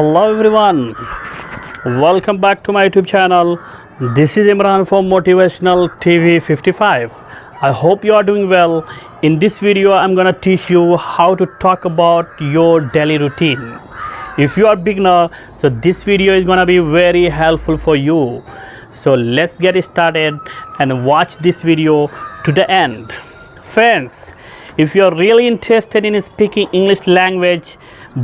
Hello everyone, welcome back to my YouTube channel. This is Imran from Motivational TV 55. I hope you are doing well. In this video I'm gonna teach you how to talk about your daily routine. If you are beginner, so this video is gonna be very helpful for you. So let's get started and watch this video to the end. Friends, if you are really interested in speaking English language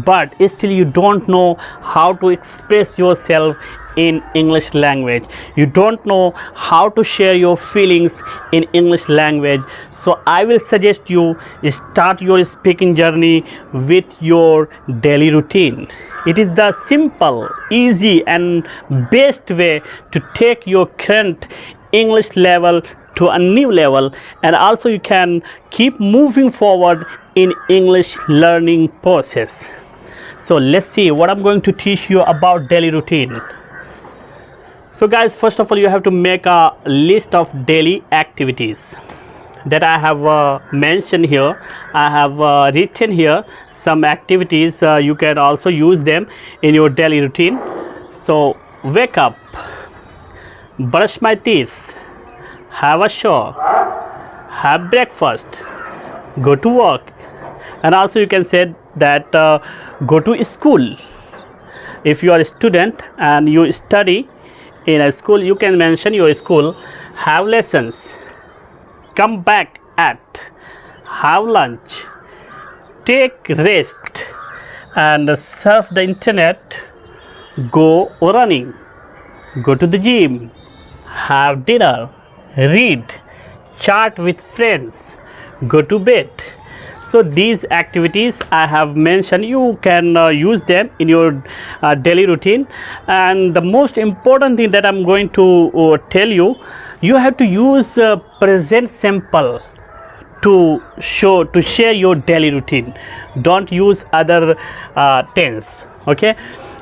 but still you don't know how to express yourself in English language, you don't know how to share your feelings in English language, so I will suggest you start your speaking journey with your daily routine. It is the simple, easy and best way to take your current English level to a new level, and also you can keep moving forward in English learning process. So let's see what I'm going to teach you about daily routine. So guys, first of all you have to make a list of daily activities that I have mentioned here. I have written here some activities. You can also use them in your daily routine. So wake up, brush my teeth, have a shower, have breakfast, go to work, and also you can say that go to school. If you are a student and you study in a school, you can mention your school, have lessons, come back at, have lunch, take rest and surf the internet, go running, go to the gym, have dinner, read, chat with friends, go to bed. So these activities I have mentioned, you can use them in your daily routine. And the most important thing that I'm going to tell you, you have to use present simple to share your daily routine. Don't use other tense, okay?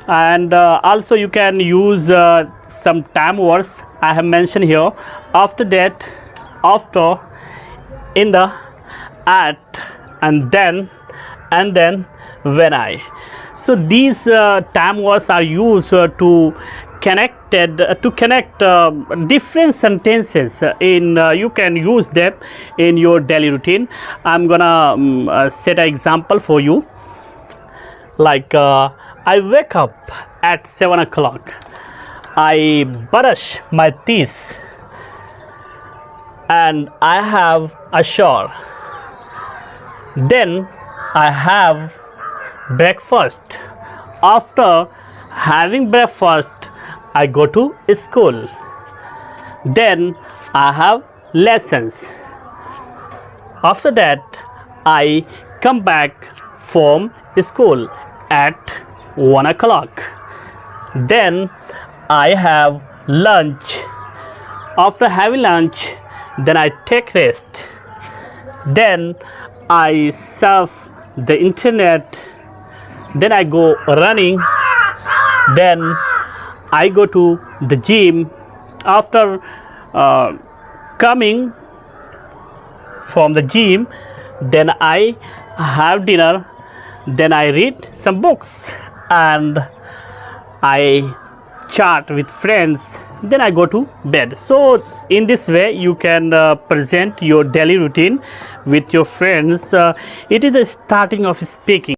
And also you can use some time words I have mentioned here. After that, after, in the, at, and then, when I. So these time words are used to connect different sentences in you can use them in your daily routine. I'm gonna set an example for you, like I wake up at 7 o'clock, I brush my teeth and I have a shower, then I have breakfast. After having breakfast, I go to school. Then I have lessons. After that, I come back from school at 1 o'clock. Then I have lunch. After having lunch, then I take rest. Then I surf the internet, then I go running, then I go to the gym. After coming from the gym, then I have dinner, then I read some books and I chat with friends, then I go to bed. So in this way you can present your daily routine with your friends. It is the starting of speaking.